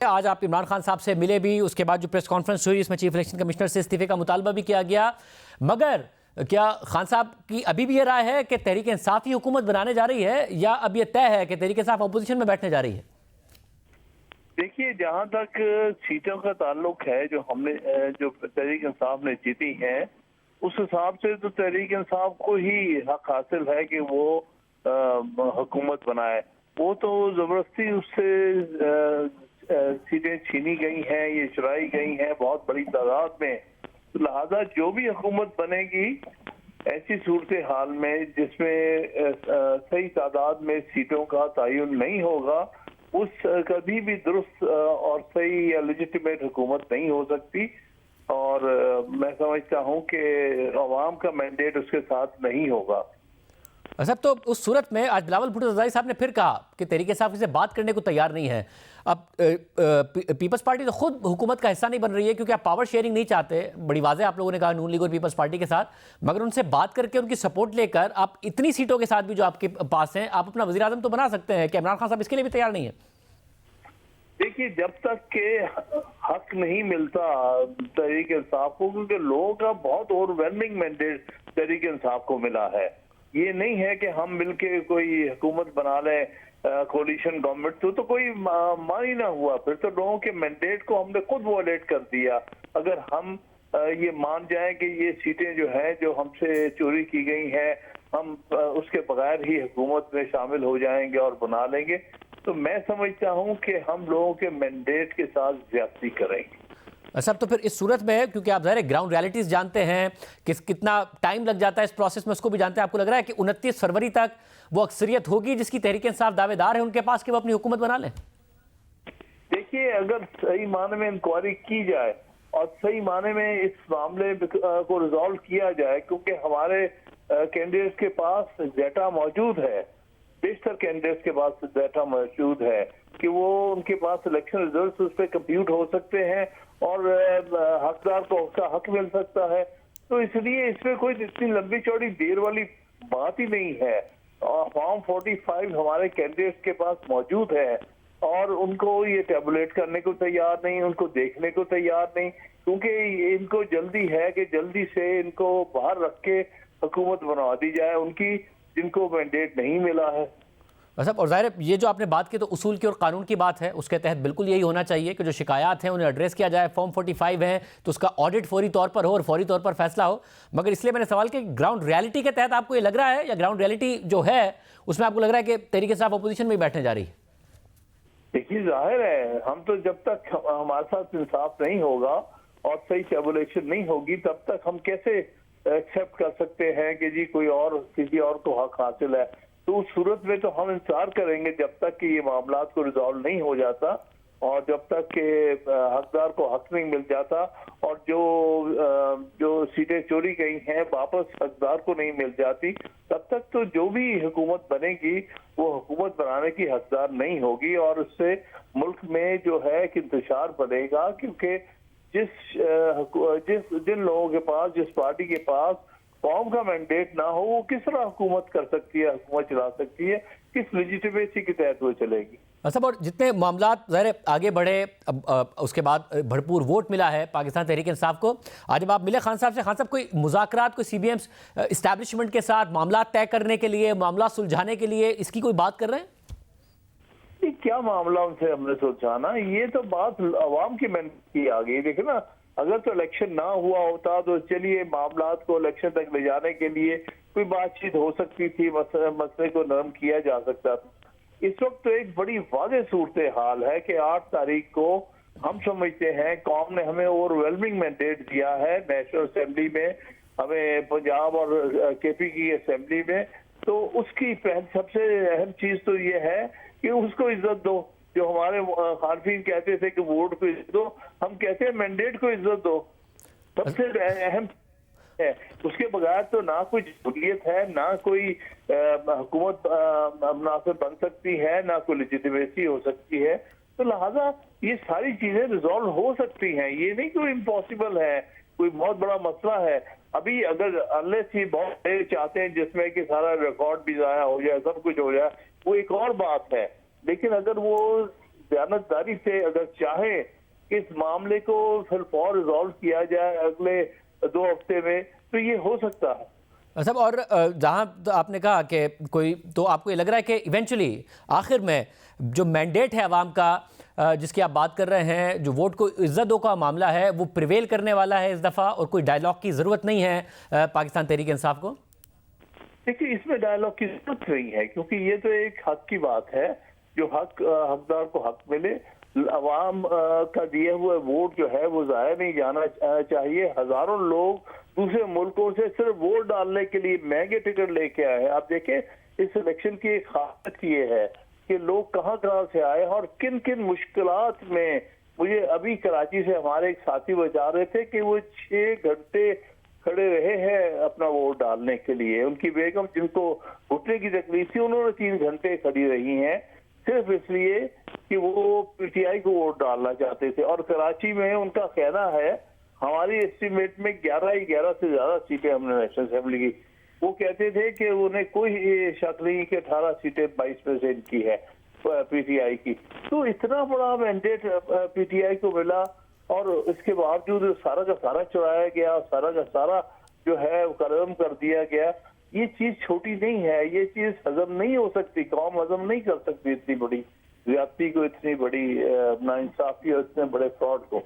آج آپ عمران خان صاحب سے ملے بھی، اس کے بعد جو پریس کانفرنس ہوئی اس میں چیف الیکشن کمشنر سے استعفے کا مطالبہ بھی کیا گیا، مگر کیا خان صاحب کی ابھی بھی یہ رائے ہے کہ تحریک انصاف ہی حکومت بنانے جا رہی ہے، یا اب یہ طے ہے کہ تحریک انصاف اپوزیشن میں بیٹھنے جا رہی ہے؟ دیکھیے، جہاں تک سیٹوں کا تعلق ہے جو ہم نے جو تحریک انصاف نے جیتی ہیں، اس حساب سے تو تحریک انصاف کو ہی حق حاصل ہے کہ وہ حکومت بنائے. وہ تو زبردستی اس سے سیٹیں چھینی گئی ہیں، یہ چرائی گئی ہیں بہت بڑی تعداد میں. لہذا جو بھی حکومت بنے گی ایسی صورتحال میں جس میں صحیح تعداد میں سیٹوں کا تعین نہیں ہوگا، اس کبھی بھی درست اور صحیح یا لیجیٹیمیٹ حکومت نہیں ہو سکتی. اور میں سمجھتا ہوں کہ عوام کا مینڈیٹ اس کے ساتھ نہیں ہوگا. صاحب، تو اس صورت میں آج بلاول بھٹو زرداری صاحب نے پھر کہا کہ تحریک انصاف سے بات کرنے کو تیار نہیں ہے. اب پیپلز پارٹی تو خود حکومت کا حصہ نہیں بن رہی ہے کیونکہ آپ پاور شیئرنگ نہیں چاہتے، بڑی واضح آپ لوگوں نے کہا نون لیگ اور پیپلز پارٹی کے ساتھ، مگر ان سے بات کر کے ان کی سپورٹ لے کر آپ اتنی سیٹوں کے ساتھ بھی جو آپ کے پاس ہیں آپ اپنا وزیر اعظم تو بنا سکتے ہیں. کہ عمران خان صاحب اس کے لیے بھی تیار نہیں ہیں؟ دیکھیے، جب تک کہ حق نہیں ملتا تحریک انصاف کو، کیونکہ لوگوں کا بہت over whelming mandate Tehreek Insaf کو ملا ہے. یہ نہیں ہے کہ ہم مل کے کوئی حکومت بنا لیں کولیشن گورنمنٹ، تو کوئی مان ہی نہ ہوا. پھر تو لوگوں کے مینڈیٹ کو ہم نے خود وائلیٹ کر دیا. اگر ہم یہ مان جائیں کہ یہ سیٹیں جو ہیں جو ہم سے چوری کی گئی ہیں، ہم اس کے بغیر ہی حکومت میں شامل ہو جائیں گے اور بنا لیں گے، تو میں سمجھتا ہوں کہ ہم لوگوں کے مینڈیٹ کے ساتھ زیادتی کریں گے. صاحب، تو پھر اس صورت میں کیونکہ آپ ظاہر گراؤنڈ ریالٹیز جانتے ہیں کہ کتنا ٹائم لگ جاتا ہے اس پروسیس میں، اس کو بھی جانتے ہیں، آپ کو لگ رہا ہے کہ 29 فروری تک وہ اکثریت ہوگی جس کی تحریک انصاف دعوے دار ہے ان کے پاس کہ وہ اپنی حکومت بنا لیں؟ دیکھیے، اگر صحیح معنی میں انکوائری کی جائے اور صحیح معنی میں اس معاملے کو ریزالو کیا جائے، کیونکہ ہمارے کینڈیڈیٹس کے پاس ڈیٹا موجود ہے، بیشتر کینڈیڈیٹس کے پاس ڈیٹا موجود ہے کہ وہ ان کے پاس الیکشن ریزلٹس اس پہ کمپیوٹ ہو سکتے ہیں اور حقدار کو اس کا حق مل سکتا ہے. تو اس لیے اس میں کوئی اتنی لمبی چوڑی دیر والی بات ہی نہیں ہے. فارم 45 ہمارے کینڈیڈیٹس کے پاس موجود ہے اور ان کو یہ ٹیبولیٹ کرنے کو تیار نہیں، ان کو دیکھنے کو تیار نہیں، کیونکہ ان کو جلدی ہے کہ جلدی سے ان کو باہر رکھ کے حکومت بنوا دی جائے ان کی، جن کو مینڈیٹ نہیں ملا ہے. صاحب، اور ظاہر یہ جو آپ نے بات کی تو اصول کی اور قانون کی بات ہے، اس کے تحت بالکل یہی ہونا چاہیے کہ جو شکایات ہیں انہیں ایڈریس کیا جائے. فارم 45 ہیں تو اس کا آڈٹ فوری طور پر ہو اور فوری طور پر فیصلہ ہو. مگر اس لیے میں نے سوال کہ گراؤنڈ ریالٹی کے تحت آپ کو یہ لگ رہا ہے، یا گراؤنڈ ریالٹی جو ہے اس میں آپ کو لگ رہا ہے کہ تحریک انصاف اپوزیشن میں ہی بیٹھنے جا رہی ہے؟ دیکھیے، ظاہر ہے ہم تو جب تک ہمارے ساتھ انصاف نہیں ہوگا اور صحیح ٹیبولیشن نہیں ہوگی تب تک ہم کیسے ایکسیپٹ کر سکتے ہیں کہ جی کوئی اور کسی اور کو حق حاصل ہے. تو اس صورت میں تو ہم انتظار کریں گے جب تک کہ یہ معاملات کو ریزالو نہیں ہو جاتا اور جب تک کہ حقدار کو حق نہیں مل جاتا اور جو سیٹیں چوری گئی ہیں واپس حقدار کو نہیں مل جاتی، تب تک تو جو بھی حکومت بنے گی وہ حکومت بنانے کی حقدار نہیں ہوگی. اور اس سے ملک میں جو ہے ایک انتشار بڑھے گا، کیونکہ جن لوگوں کے پاس، جس پارٹی کے پاس قوم کا مینڈیٹ نہ ہو، وہ کس طرح حکومت کر سکتی ہے، حکومت چلا سکتی ہے، کس لیجیٹیمیسی کے تحت وہ چلے گی. صاحب، اور جتنے معاملات ظاہر آگے بڑھے، اس کے بعد بھرپور ووٹ ملا ہے پاکستان تحریک انصاف کو. آج جب آپ ملے خان صاحب سے، خان صاحب کوئی مذاکرات، کوئی سی بی ایم اسٹیبلشمنٹ کے ساتھ معاملات طے کرنے کے لیے، معاملات سلجھانے کے لیے اس کی کوئی بات کر رہے ہیں؟ کیا معاملہ ان سے ہم نے سلجھانا؟ یہ تو بات عوام کی محنت کی آ گئی. دیکھیں نا، اگر تو الیکشن نہ ہوا ہوتا تو چلیے معاملات کو الیکشن تک لے جانے کے لیے کوئی بات چیت ہو سکتی تھی، مسئلے کو نرم کیا جا سکتا تھا. اس وقت تو ایک بڑی واضح صورتحال ہے کہ 8 تاریخ کو ہم سمجھتے ہیں قوم نے ہمیں اوور ویلمنگ مینڈیٹ دیا ہے نیشنل اسمبلی میں، ہمیں پنجاب اور کے پی کی اسمبلی میں. تو اس کی سب سے اہم چیز تو یہ ہے کہ اس کو عزت دو. جو ہمارے خالفین کہتے تھے کہ ووٹ کو عزت دو، ہم کہتے ہیں مینڈیٹ کو عزت دو. سب سے اہم ہے، اس کے بغیر تو نہ کوئی جمہوریت ہے، نہ کوئی حکومت مناسب بن سکتی ہے، نہ کوئی لیجیٹیمیسی ہو سکتی ہے. تو لہٰذا یہ ساری چیزیں ریزالو ہو سکتی ہیں، یہ نہیں کوئی امپاسبل ہے، کوئی بہت بڑا مسئلہ ہے. ابھی اگر انلیس ہی بہت دیر چاہتے ہیں جس میں کہ سارا ریکارڈ بھی ضائع ہو جائے، سب کچھ ہو جائے، وہ ایک اور بات ہے. لیکن اگر وہ دیانتداری سے اگر چاہیں کہ اس معاملے کو پھر فور ریزالو کیا جائے اگلے 2 ہفتے میں تو یہ ہو سکتا ہے صاحب. اور جہاں آپ نے کہا کہ کوئی تو آپ کو یہ لگ رہا ہے کہ ایونچولی آخر میں جو مینڈیٹ ہے عوام کا جس کی آپ بات کر رہے ہیں, جو ووٹ کو عزت دو کا معاملہ ہے, وہ پریویل کرنے والا ہے اس دفعہ, اور کوئی ڈائلاگ کی ضرورت نہیں ہے پاکستان تحریک انصاف کو؟ دیکھیے اس میں ڈائلاگ کی ضرورت نہیں ہے کیونکہ یہ تو ایک حق کی بات ہے, جو حقدار کو حق ملے. عوام کا دیا ہوا ووٹ جو ہے وہ ضائع نہیں جانا چاہیے. ہزاروں لوگ دوسرے ملکوں سے صرف ووٹ ڈالنے کے لیے مہنگے ٹکٹ لے کے آئے ہیں. آپ دیکھیں اس الیکشن کی خاصیت یہ ہے کہ لوگ کہاں کہاں سے آئے اور کن کن مشکلات میں. مجھے ابھی کراچی سے ہمارے ایک ساتھی بتا رہے تھے کہ وہ 6 گھنٹے کھڑے رہے ہیں اپنا ووٹ ڈالنے کے لیے. ان کی بیگم جن کو گھٹنے کی تکلیف تھی انہوں نے 3 گھنٹے کھڑی رہی ہیں صرف اس لیے کہ وہ پی ٹی آئی کو ووٹ ڈالنا چاہتے تھے. اور کراچی میں ان کا کہنا ہے ہماری اسٹیمیٹ میں 11 سے زیادہ سیٹیں ہم نے نیشنل اسمبلی کی. وہ کہتے تھے کہ انہیں کوئی شک نہیں کہ 18 سیٹیں 22% کی ہے پی ٹی آئی کی. تو اتنا بڑا مینڈیٹ پی ٹی آئی کو ملا اور اس کے باوجود سارا کا سارا چڑھایا گیا, سارا کا سارا جو ہے ختم کر دیا گیا. یہ چیز چھوٹی نہیں ہے, یہ چیز ہضم نہیں ہو سکتی, قوم ہضم نہیں کر سکتی اتنی بڑی زیادتی کو, اتنی بڑی ناانصافی اور اتنے بڑے فراڈ کو.